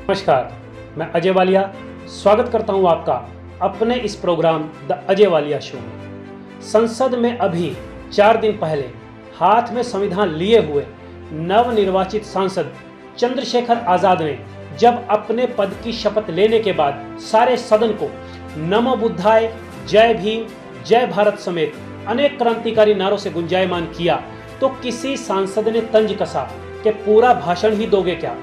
नमस्कार, मैं अजय वालिया स्वागत करता हूं आपका अपने इस programme the Ajay Walia show में। संसद में अभी 4 दिन पहले हाथ में संविधान लिए हुए नवनिर्वाचित सांसद चंद्रशेखर आजाद ने जब अपने पद की शपथ लेने के बाद सारे सदन को नमो बुद्धाय, जय भीम, जय भारत समेत अनेक क्रांतिकारी नारों से गुंजायमान किया, तो किसी सांसद ने तंज कसा कि पूरा भाषण ही दोगे क्या।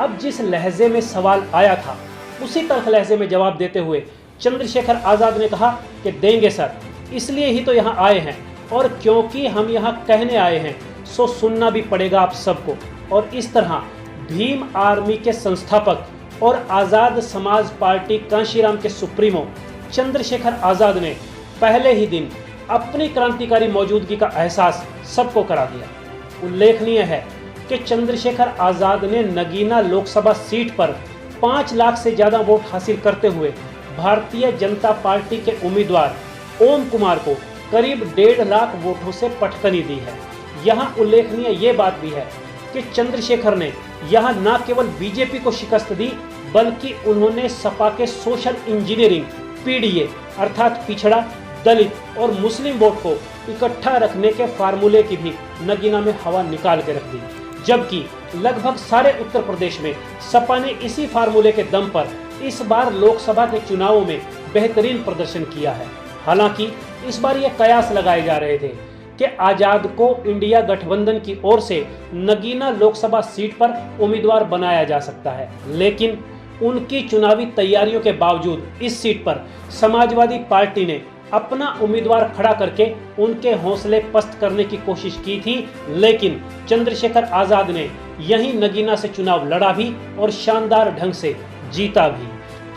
अब जिस लहजे में सवाल आया था उसी तल्ख लहजे में जवाब देते हुए चंद्रशेखर आजाद ने कहा कि देंगे सर, इसलिए ही तो यहाँ आए हैं और क्योंकि हम यहाँ कहने आए हैं सो सुनना भी पड़ेगा आप सबको। और इस तरह भीम आर्मी के संस्थापक और आज़ाद समाज पार्टी कांशीराम के सुप्रीमो चंद्रशेखर आजाद ने पहले ही दिन अपनी क्रांतिकारी मौजूदगी का एहसास सबको करा दिया। उल्लेखनीय है कि चंद्रशेखर आजाद ने नगीना लोकसभा सीट पर 5 लाख से ज्यादा वोट हासिल करते हुए भारतीय जनता पार्टी के उम्मीदवार ओम कुमार को करीब 1.5 लाख वोटों से पटकनी दी है। यहाँ उल्लेखनीय ये बात भी है कि चंद्रशेखर ने यहाँ न केवल बीजेपी को शिकस्त दी बल्कि उन्होंने सपा के सोशल इंजीनियरिंग पीडीए अर्थात पिछड़ा, दलित और मुस्लिम वोट को इकट्ठा रखने के फार्मूले की भी नगीना में हवा निकाल के रख दी, जबकि लगभग सारे उत्तर प्रदेश में सपा ने इसी फार्मूले के दम पर इस बार लोकसभा के चुनावों में बेहतरीन प्रदर्शन किया है। हालांकि इस बार ये कयास लगाए जा रहे थे कि आजाद को इंडिया गठबंधन की ओर से नगीना लोकसभा सीट पर उम्मीदवार बनाया जा सकता है, लेकिन उनकी चुनावी तैयारियों के बावजूद इस सीट पर समाजवादी पार्टी ने अपना उम्मीदवार खड़ा करके उनके हौसले पस्त करने की कोशिश की थी, लेकिन चंद्रशेखर आजाद ने यहीं नगीना से चुनाव लड़ा भी और शानदार ढंग से जीता भी।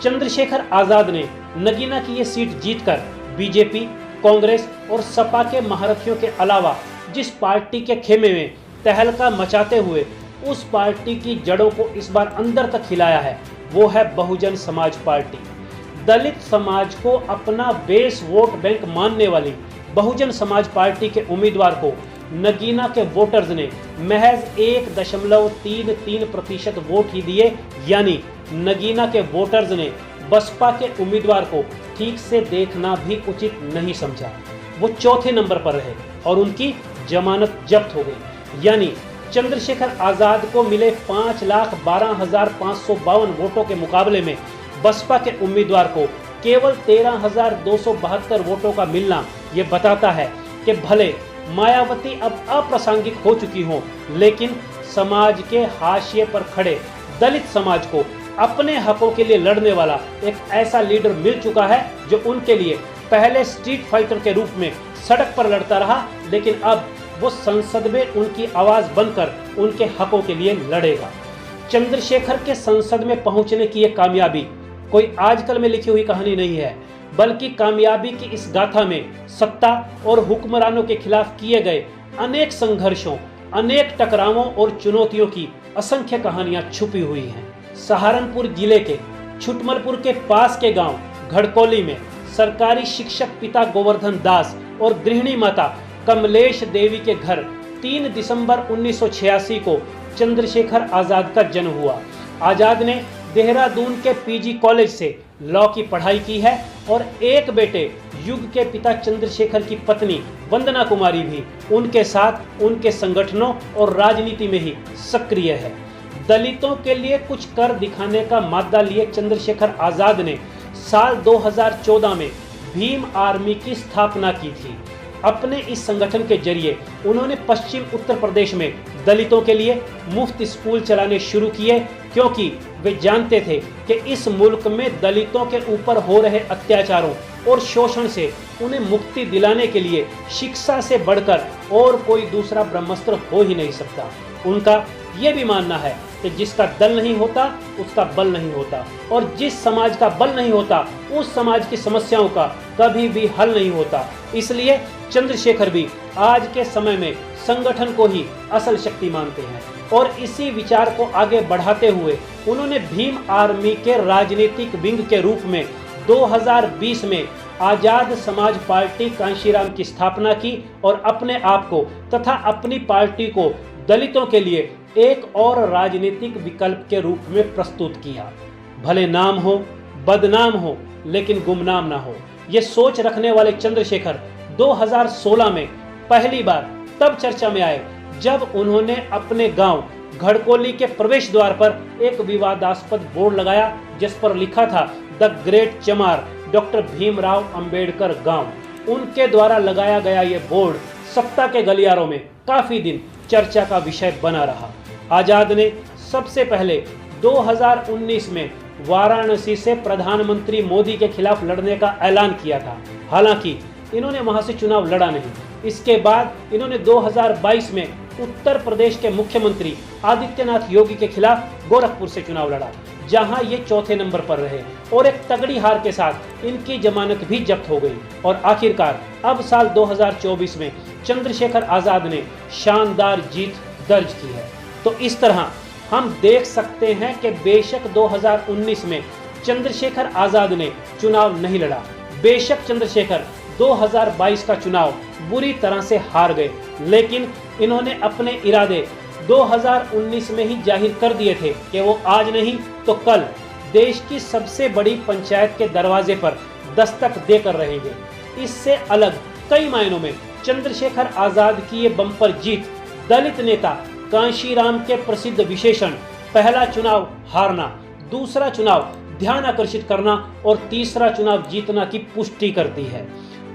चंद्रशेखर आजाद ने नगीना की ये सीट जीतकर बीजेपी, कांग्रेस और सपा के महारथियों के अलावा जिस पार्टी के खेमे में तहलका मचाते हुए उस पार्टी की जड़ों को इस बार अंदर तक हिलाया है, वो है बहुजन समाज पार्टी। दलित समाज को अपना बेस वोट बैंक मानने वाली बहुजन समाज पार्टी के उम्मीदवार को नगीना के वोटर्स ने महज 1.33% वोट ही दिए, यानी नगीना के वोटर्स ने बसपा के उम्मीदवार को ठीक से देखना भी उचित नहीं समझा। वो चौथे नंबर पर रहे और उनकी जमानत जब्त हो गई, यानी चंद्रशेखर आजाद को मिले 5,12,552 वोटों के मुकाबले में बसपा के उम्मीदवार को केवल 13,272 वोटों का मिलना ये बताता है कि भले मायावती अब अप्रासंगिक हो चुकी हो, लेकिन समाज के हाशिए पर खड़े दलित समाज को अपने हकों के लिए लड़ने वाला एक ऐसा लीडर मिल चुका है जो उनके लिए पहले स्ट्रीट फाइटर के रूप में सड़क पर लड़ता रहा, लेकिन अब वो संसद में उनकी आवाज बनकर उनके हकों के लिए लड़ेगा। चंद्रशेखर के संसद में पहुंचने की ये कामयाबी कोई आजकल में लिखी हुई कहानी नहीं है, बल्कि कामयाबी की इस गाथा में सत्ता और हुक्मरानों के खिलाफ किए गए अनेक संघर्षों, अनेक टकरावों और चुनौतियों की असंख्य कहानियां छुपी हुई हैं। सहारनपुर जिले के छुटमलपुर के पास के गांव घड़कोली में सरकारी शिक्षक पिता गोवर्धन दास और गृहिणी माता कमलेश देवी के घर 3 दिसंबर 1986 को चंद्रशेखर आजाद का जन्म हुआ। आजाद ने देहरादून के पीजी कॉलेज से लॉ की पढ़ाई की है और एक बेटे युग के पिता चंद्रशेखर की पत्नी वंदना कुमारी भी उनके साथ उनके संगठनों और राजनीति में ही सक्रिय है। दलितों के लिए कुछ कर दिखाने का मादा लिए चंद्रशेखर आजाद ने साल 2014 में भीम आर्मी की स्थापना की थी। अपने इस संगठन के जरिए उन्होंने पश्चिम उत्तर प्रदेश में दलितों के लिए मुफ्त स्कूल चलाने शुरू किए, क्योंकि वे जानते थे कि इस मुल्क में दलितों के ऊपर हो रहे अत्याचारों और शोषण से उन्हें मुक्ति दिलाने के लिए शिक्षा से बढ़कर और कोई दूसरा ब्रह्मास्त्र हो ही नहीं सकता। उनका ये भी मानना है कि जिसका दल नहीं होता उसका बल नहीं होता, और जिस समाज का बल नहीं होता उस समाज की समस्याओं का कभी भी हल नहीं होता। इसलिए चंद्रशेखर भी आज के समय में संगठन को ही असल शक्ति मानते हैं और इसी विचार को आगे बढ़ाते हुए उन्होंने भीम आर्मी के राजनीतिक विंग के रूप में 2020 में आजाद समाज पार्टी कांशीराम की स्थापना की और अपने आप को तथा अपनी पार्टी को दलितों के लिए एक और राजनीतिक विकल्प के रूप में प्रस्तुत किया। भले नाम हो, बदनाम हो, लेकिन गुमनाम ना हो। ये सोच रखने वाले चंद्रशेखर 2016 में पहली बार तब चर्चा में आए जब उन्होंने अपने गांव घड़कोली के प्रवेश द्वार पर एक विवादास्पद बोर्ड लगाया जिस पर लिखा था द ग्रेट चमार डॉक्टर भीमराव अंबेडकर गांव। उनके द्वारा लगाया गया ये बोर्ड सत्ता के गलियारों में काफी दिन चर्चा का विषय बना रहा। आजाद ने सबसे पहले 2019 में वाराणसी से प्रधानमंत्री मोदी के खिलाफ लड़ने का ऐलान किया था। हालांकि इन्होंने वहां से चुनाव लड़ा नहीं। इसके बाद इन्होंने 2022 में उत्तर प्रदेश के मुख्यमंत्री आदित्यनाथ योगी के खिलाफ गोरखपुर से चुनाव लड़ा, जहां ये चौथे नंबर पर रहे और एक तगड़ी हार के साथ इनकी जमानत भी जब्त हो गई। और आखिरकार अब साल 2024 में चंद्रशेखर आजाद ने शानदार जीत दर्ज की है। तो इस तरह हम देख सकते हैं कि बेशक 2019 में चंद्रशेखर आजाद ने चुनाव नहीं लड़ा, बेशक चंद्रशेखर 2022 का चुनाव बुरी तरह से हार गए, लेकिन इन्होंने अपने इरादे 2019 में ही जाहिर कर दिए थे कि वो आज नहीं तो कल देश की सबसे बड़ी पंचायत के दरवाजे पर दस्तक देकर रहेंगे। इससे अलग कई मायनों में चंद्रशेखर आजाद की ये बम्पर जीत दलित नेता कांशीराम के प्रसिद्ध विशेषण पहला चुनाव हारना, दूसरा चुनाव ध्यान आकर्षित करना और तीसरा चुनाव जीतना की पुष्टि करती है।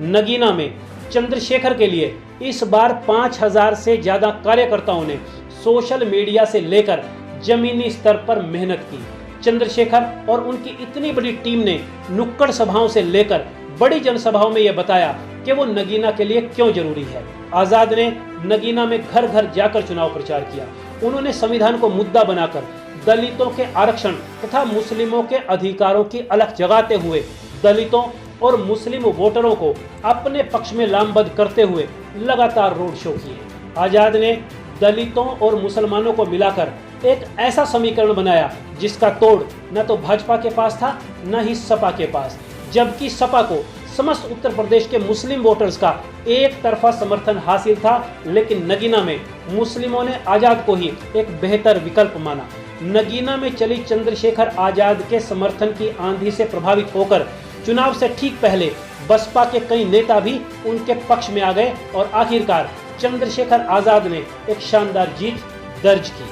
नगीना में चंद्रशेखर के लिए इस बार 5000 से ज्यादा कार्यकर्ताओं ने सोशल मीडिया से लेकर जमीनी स्तर पर मेहनत की। चंद्रशेखर और उनकी इतनी बड़ी टीम ने नुक्कड़ सभाओं से लेकर बड़ी जनसभाओं में यह बताया कि वो नगीना के लिए क्यों जरूरी है। आजाद ने नगीना में घर घर जाकर चुनाव प्रचार किया। उन्होंने संविधान को मुद्दा बनाकर दलितों के आरक्षण तथा मुस्लिमों के अधिकारों की अलख जगाते हुए दलितों और मुस्लिम वोटरों को अपने पक्ष में लामबंद करते हुए लगातार रोड शो किए। आजाद ने दलितों और मुसलमानों को मिलाकर एक ऐसा समीकरण बनाया जिसका तोड़ न तो भाजपा के पास था न ही सपा के पास, जबकि सपा को समस्त उत्तर प्रदेश के मुस्लिम वोटर्स का एक तरफा समर्थन हासिल था। लेकिन नगीना में मुस्लिमों ने आजाद को ही एक बेहतर विकल्प माना। नगीना में चली चंद्रशेखर आजाद के समर्थन की आंधी से प्रभावित होकर चुनाव से ठीक पहले बसपा के कई नेता भी उनके पक्ष में आ गए और आखिरकार चंद्रशेखर आजाद ने एक शानदार जीत दर्ज की।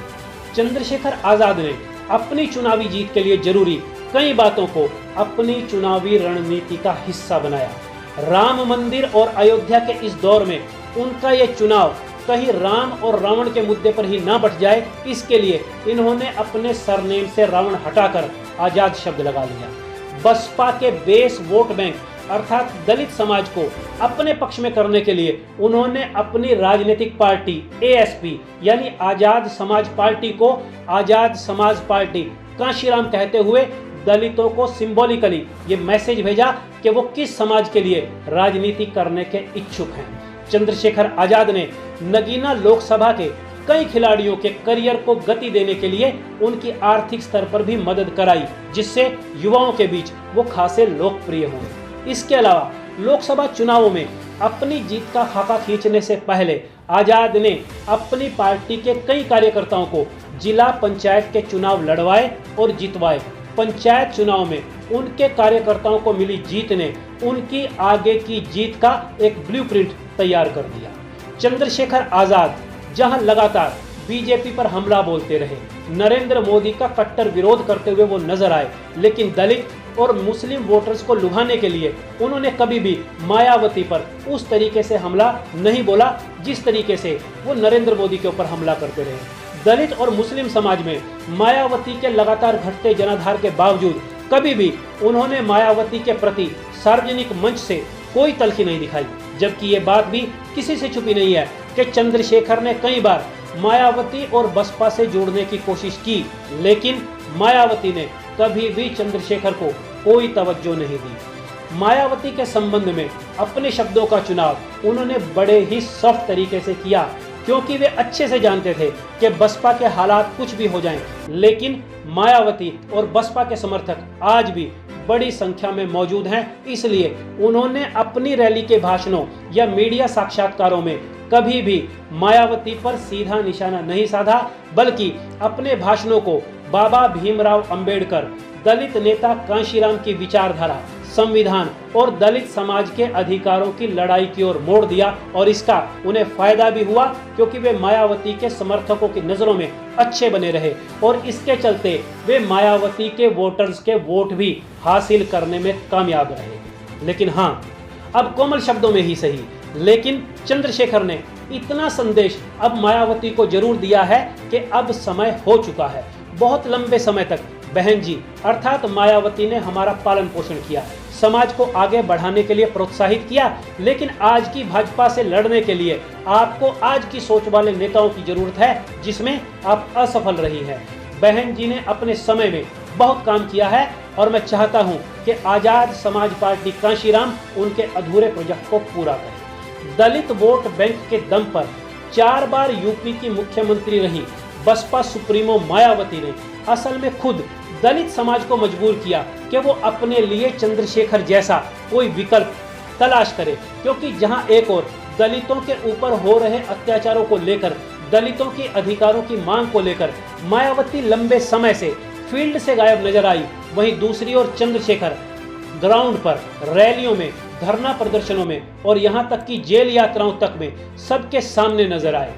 चंद्रशेखर आजाद ने अपनी चुनावी जीत के लिए जरूरी कई बातों को अपनी चुनावी रणनीति का हिस्सा बनाया। राम मंदिर और अयोध्या के इस दौर में उनका यह चुनाव कहीं राम और रावण के मुद्दे पर ही ना बट जाए, इसके लिए इन्होंने अपने सरनेम से रावण हटाकर आजाद शब्द लगा लिया। बसपा के बेस वोट बैंक अर्थात दलित समाज को अपने पक्ष में करने के लिए उन्होंने अपनी राजनीतिक पार्टी एएसपी यानी आजाद समाज पार्टी को आजाद समाज पार्टी कांशीराम कहते हुए दलितों को सिंबॉलिकली ये मैसेज भेजा कि वो किस समाज के लिए राजनीति करने के इच्छुक हैं। चंद्रशेखर आजाद ने नगीना लोकसभा के कई खिलाड़ियों के करियर को गति देने के लिए उनकी आर्थिक स्तर पर भी मदद कराई, जिससे युवाओं के बीच वो खासे लोकप्रिय हुए। इसके अलावा लोकसभा चुनावों में अपनी जीत का खाका खींचने से पहले आजाद ने अपनी पार्टी के कई कार्यकर्ताओं को जिला पंचायत के चुनाव लड़वाए और जितवाए। पंचायत चुनाव में उनके कार्यकर्ताओं को मिली जीत ने उनकी आगे की जीत का एक ब्लूप्रिंट तैयार कर दिया। चंद्रशेखर आजाद जहां लगातार बीजेपी पर हमला बोलते रहे, नरेंद्र मोदी का कट्टर विरोध करते हुए वो नजर आए, लेकिन दलित और मुस्लिम वोटर्स को लुभाने के लिए उन्होंने कभी भी मायावती पर उस तरीके से हमला नहीं बोला जिस तरीके से वो नरेंद्र मोदी के ऊपर हमला करते रहे। दलित और मुस्लिम समाज में मायावती के लगातार घटते जनाधार के बावजूद कभी भी उन्होंने मायावती के प्रति सार्वजनिक मंच से कोई तल्खी नहीं दिखाई, जबकि ये बात भी किसी से छुपी नहीं है कि चंद्रशेखर ने कई बार मायावती और बसपा से जोड़ने की कोशिश की, लेकिन मायावती ने कभी भी चंद्रशेखर को कोई तवज्जो नहीं दी। मायावती के संबंध में अपने शब्दों का चुनाव उन्होंने बड़े ही सॉफ्ट तरीके से किया, क्योंकि वे अच्छे से जानते थे कि बसपा के हालात कुछ भी हो जाएं, लेकिन मायावती और बसपा के समर्थक आज भी बड़ी संख्या में मौजूद हैं। इसलिए उन्होंने अपनी रैली के भाषणों या मीडिया साक्षात्कारों में कभी भी मायावती पर सीधा निशाना नहीं साधा, बल्कि अपने भाषणों को बाबा भीमराव अंबेडकर, दलित नेता कांशीराम की विचारधारा, संविधान और दलित समाज के अधिकारों की लड़ाई की ओर मोड़ दिया। और इसका उन्हें फायदा भी हुआ, क्योंकि वे मायावती के समर्थकों की नजरों में अच्छे बने रहे और इसके चलते वे मायावती के वोटर्स के वोट भी हासिल करने में कामयाब रहे। लेकिन हाँ, अब कोमल शब्दों में ही सही, लेकिन चंद्रशेखर ने इतना संदेश अब मायावती को जरूर दिया है कि अब समय हो चुका है। बहुत लंबे समय तक बहन जी अर्थात मायावती ने हमारा पालन पोषण किया, समाज को आगे बढ़ाने के लिए प्रोत्साहित किया, लेकिन आज की भाजपा से लड़ने के लिए आपको आज की सोच वाले नेताओं की जरूरत है, जिसमें आप असफल रही है। बहन जी ने अपने समय में बहुत काम किया है और मैं चाहता हूं कि आजाद समाज पार्टी कांशीराम उनके अधूरे प्रोजेक्ट को पूरा करे। दलित वोट बैंक के दम पर 4 बार यूपी की मुख्यमंत्री रही बसपा सुप्रीमो मायावती ने असल में खुद दलित समाज को मजबूर किया कि वो अपने लिए चंद्रशेखर जैसा कोई विकल्प तलाश करे, क्योंकि जहां एक और दलितों के ऊपर हो रहे अत्याचारों को लेकर, दलितों के अधिकारों की मांग को लेकर मायावती लंबे समय से फील्ड से गायब नजर आई, वहीं दूसरी ओर चंद्रशेखर ग्राउंड पर, रैलियों में, धरना प्रदर्शनों में और यहां तक कि जेल यात्राओं तक में सबके सामने नजर आए।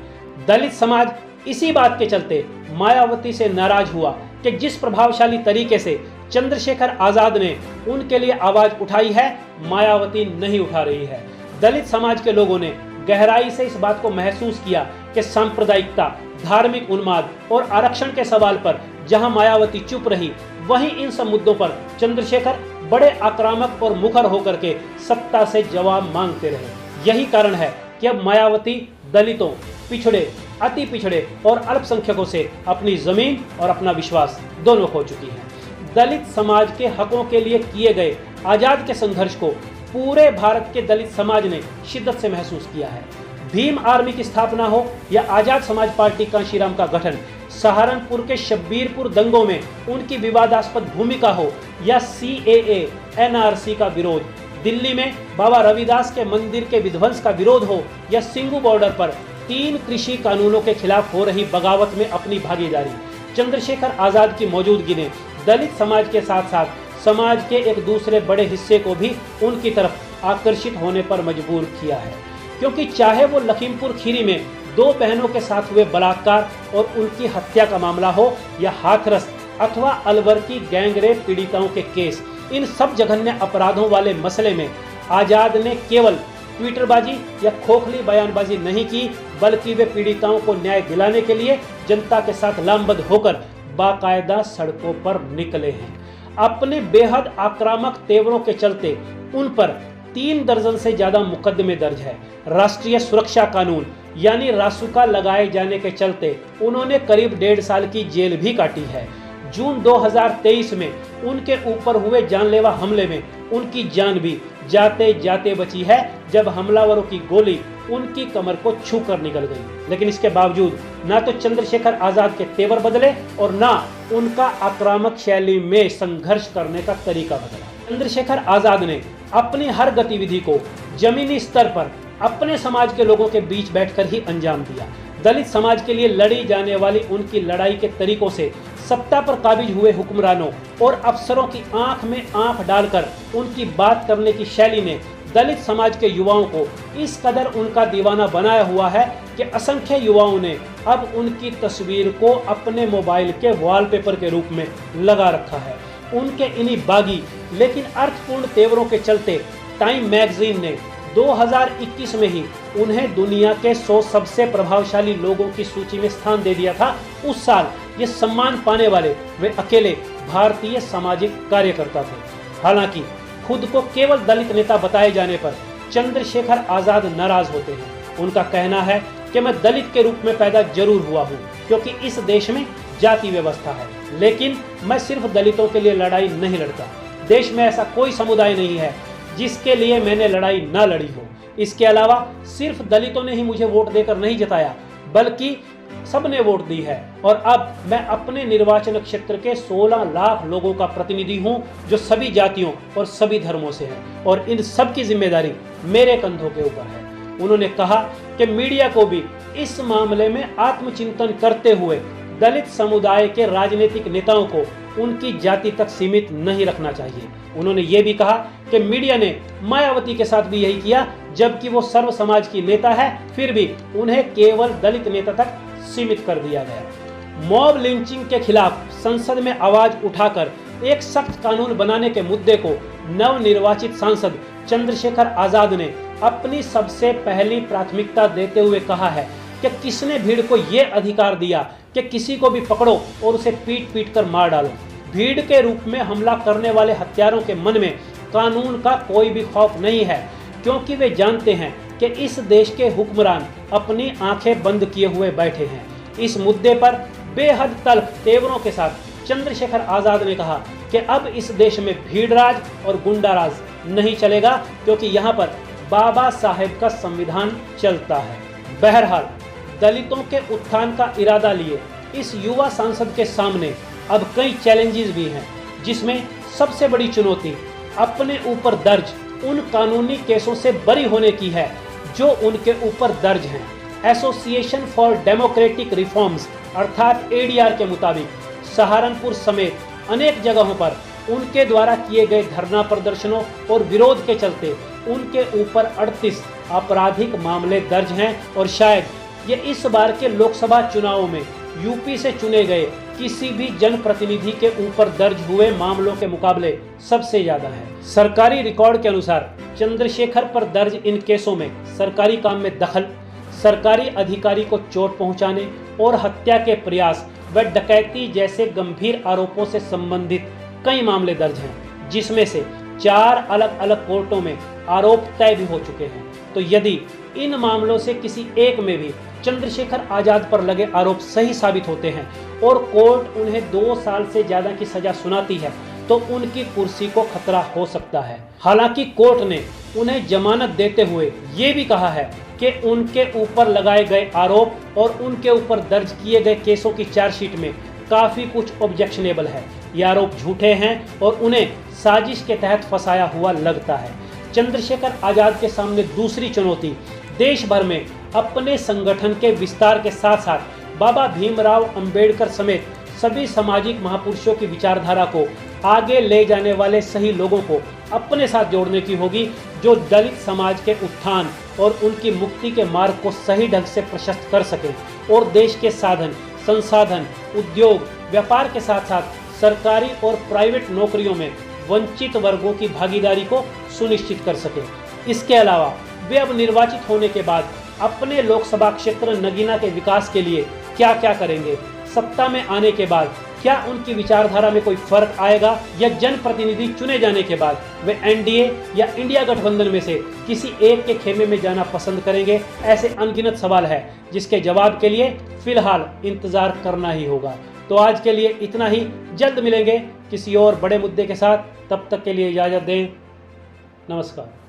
दलित समाज इसी बात के चलते मायावती से नाराज हुआ कि जिस प्रभावशाली तरीके से चंद्रशेखर आजाद ने उनके लिए आवाज उठाई है, मायावती नहीं उठा रही है। दलित समाज के लोगों ने गहराई से इस बात को महसूस किया कि सांप्रदायिकता, धार्मिक उन्माद और आरक्षण के सवाल पर जहां मायावती चुप रही, वहीं इन सब मुद्दों पर चंद्रशेखर बड़े आक्रामक और मुखर होकर के सत्ता से जवाब मांगते रहे। यही कारण है कि अब मायावती दलितों, पिछड़े, अति पिछड़े और अल्पसंख्यकों से अपनी जमीन और अपना विश्वास दोनों खो चुकी है। दलित समाज के हकों के लिए किए गए आजाद के संघर्ष को पूरे भारत के दलित समाज ने शिद्दत से महसूस किया है। भीम आर्मी की स्थापना हो या आजाद समाज पार्टी कांशीराम का गठन, सहारनपुर के शब्बीरपुर दंगों में उनकी विवादास्पद भूमिका हो या CAA NRC का विरोध, दिल्ली में बाबा रविदास के मंदिर के विध्वंस का विरोध हो या सिंगू बॉर्डर पर 3 कृषि कानूनों के खिलाफ हो रही बगावत में अपनी भागीदारी, चंद्रशेखर आजाद की मौजूदगी ने दलित समाज के साथ साथ समाज के एक दूसरे बड़े हिस्से को भी उनकी तरफ आकर्षित होने पर मजबूर किया है। क्योंकि चाहे वो लखीमपुर खीरी में 2 बहनों के साथ हुए बलात्कार और उनकी हत्या का मामला हो या हाथरस अथवा अलवर की गैंगरेप पीड़िताओं के केस, इन सब जघन्य अपराधों वाले मसले में आजाद ने केवल ट्विटरबाजी या खोखली बयानबाजी नहीं की, बल्कि वे पीड़िताओं को न्याय दिलाने के लिए जनता के साथ लामबंद होकर बाकायदा सड़कों पर निकले हैं। अपने बेहद आक्रामक तेवरों के चलते उन पर 3 दर्जन से ज्यादा मुकदमे दर्ज है। राष्ट्रीय सुरक्षा कानून यानी रासुका लगाए जाने के चलते उन्होंने करीब 1.5 साल की जेल भी काटी है। जून 2023 में उनके ऊपर हुए जानलेवा हमले में उनकी जान भी जाते जाते बची है, जब हमलावरों की गोली उनकी कमर को छूकर निकल गई। लेकिन इसके बावजूद ना तो चंद्रशेखर आजाद के तेवर बदले और ना उनका आक्रामक शैली में संघर्ष करने का तरीका बदला। चंद्रशेखर आजाद ने अपनी हर गतिविधि को जमीनी स्तर पर अपने समाज के लोगों के बीच बैठकर ही अंजाम दिया। दलित समाज के लिए लड़ी जाने वाली उनकी लड़ाई के तरीकों से सत्ता पर काबिज हुए हुक्मरानों और अफसरों की आंख में आंख डालकर उनकी बात करने की शैली ने दलित समाज के युवाओं को इस कदर उनका दीवाना बनाया हुआ है कि असंख्य युवाओं ने अब उनकी तस्वीर को अपने मोबाइल के वॉलपेपर के रूप में लगा रखा है। उनके इन्हीं बागी लेकिन अर्थपूर्ण तेवरों के चलते टाइम मैगजीन ने 2021 में ही उन्हें दुनिया के 100 सबसे प्रभावशाली लोगों की सूची में स्थान दे दिया था। उस साल ये सम्मान पाने वाले वे अकेले भारतीय सामाजिक कार्यकर्ता थे। हालांकि खुद को केवल दलित नेता बताए जाने पर चंद्रशेखर आजाद नाराज होते हैं। उनका कहना है कि मैं दलित के रूप में पैदा जरूर हुआ हूँ, क्योंकि इस देश में जाति व्यवस्था है, लेकिन मैं सिर्फ दलितों के लिए लड़ाई नहीं लड़ता। देश में ऐसा कोई समुदाय नहीं है जिसके लिए मैंने लड़ाई ना लड़ी हो। इसके अलावा सिर्फ दलितों ने ही मुझे वोट देकर नहीं जिताया, बल्कि सबने वोट दी है। और अब मैं अपने निर्वाचन क्षेत्र के 16 लाख लोगों का प्रतिनिधि हूं, जो सभी जातियों और सभी धर्मों से हैं, और इन सब की जिम्मेदारी मेरे कंधों के ऊपर है। उन्होंने कहा कि मीडिया को भी इस मामले में आत्मचिंतन करते हुए दलित समुदाय के राजनीतिक नेताओं को उनकी जाति तक सीमित नहीं रखना चाहिए। उन्होंने ये भी कहा कि मीडिया ने मायावती के साथ भी यही किया, जबकि वो सर्व समाज की नेता है, फिर भी उन्हें केवल दलित नेता तक सीमित कर दिया गया। मॉब लिंचिंग के खिलाफ संसद में आवाज उठाकर एक सख्त कानून बनाने के मुद्दे को नवनिर्वाचित सांसद चंद्रशेखर आजाद ने अपनी सबसे पहली प्राथमिकता देते हुए कहा है कि किसने भीड़ को ये अधिकार दिया कि किसी को भी पकड़ो और उसे पीट पीट कर मार डालो। भीड़ के रूप में हमला करने वाले हत्यारों के मन में कानून का कोई भी खौफ नहीं है, क्योंकि वे जानते हैं कि इस देश के हुक्मरान अपनी आंखें बंद किए हुए बैठे हैं। इस मुद्दे पर बेहद तल्ख तेवरों के साथ चंद्रशेखर आजाद ने कहा कि अब इस देश में भीड़राज और गुंडाराज नहीं चलेगा, क्योंकि यहाँ पर बाबा साहेब का संविधान चलता है। बहरहाल दलितों के उत्थान का इरादा लिए इस युवा सांसद के सामने अब कई चैलेंजेस भी हैं, जिसमें सबसे बड़ी चुनौती अपने ऊपर दर्ज उन कानूनी केसों से बरी होने की है जो उनके ऊपर दर्ज हैं। एसोसिएशन फॉर डेमोक्रेटिक रिफॉर्म्स अर्थात एडीआर के मुताबिक सहारनपुर समेत अनेक जगहों पर उनके द्वारा किए गए धरना प्रदर्शनों और विरोध के चलते उनके ऊपर 38 आपराधिक मामले दर्ज हैं और शायद ये इस बार के लोकसभा चुनावों में यूपी से चुने गए किसी भी जनप्रतिनिधि के ऊपर दर्ज हुए मामलों के मुकाबले सबसे ज्यादा है। सरकारी रिकॉर्ड के अनुसार चंद्रशेखर पर दर्ज इन केसों में सरकारी काम में दखल, सरकारी अधिकारी को चोट पहुंचाने और हत्या के प्रयास व डकैती जैसे गंभीर आरोपों से संबंधित कई मामले दर्ज हैं, जिसमें से 4 अलग अलग कोर्टों में आरोप तय भी हो चुके हैं। तो यदि इन मामलों से किसी एक में भी चंद्रशेखर आजाद पर लगे आरोप सही साबित होते हैं और कोर्ट उन्हें 2 साल से ज्यादा की सजा सुनाती है, तो उनकी कुर्सी को खतरा हो सकता है। हालांकि कोर्ट ने उन्हें जमानत देते हुए ये भी कहा है कि उनके ऊपर लगाए गए आरोप और उनके ऊपर दर्ज किए गए केसों की चार्जशीट में काफी कुछ ऑब्जेक्शनेबल है। ये आरोप झूठे हैं और उन्हें साजिश के तहत फंसाया हुआ लगता है। चंद्रशेखर आजाद के सामने दूसरी चुनौती देश भर में अपने संगठन के विस्तार के साथ साथ बाबा भीमराव अंबेडकर समेत सभी सामाजिक महापुरुषों की विचारधारा को आगे ले जाने वाले सही लोगों को अपने साथ जोड़ने की होगी, जो दलित समाज के उत्थान और उनकी मुक्ति के मार्ग को सही ढंग से प्रशस्त कर सके और देश के साधन, संसाधन, उद्योग, व्यापार के साथ साथ सरकारी और प्राइवेट नौकरियों में वंचित वर्गों की भागीदारी को सुनिश्चित कर सके। इसके अलावा वे अब निर्वाचित होने के बाद अपने लोकसभा क्षेत्र नगीना के विकास के लिए क्या क्या करेंगे, सत्ता में आने के बाद क्या उनकी विचारधारा में कोई फर्क आएगा, या जनप्रतिनिधि चुने जाने के बाद वे एनडीए या इंडिया गठबंधन में से किसी एक के खेमे में जाना पसंद करेंगे। ऐसे अनगिनत सवाल है जिसके जवाब के लिए फिलहाल इंतजार करना ही होगा। तो आज के लिए इतना ही, जल्द मिलेंगे किसी और बड़े मुद्दे के साथ। तब तक के लिए इजाजत दें। नमस्कार।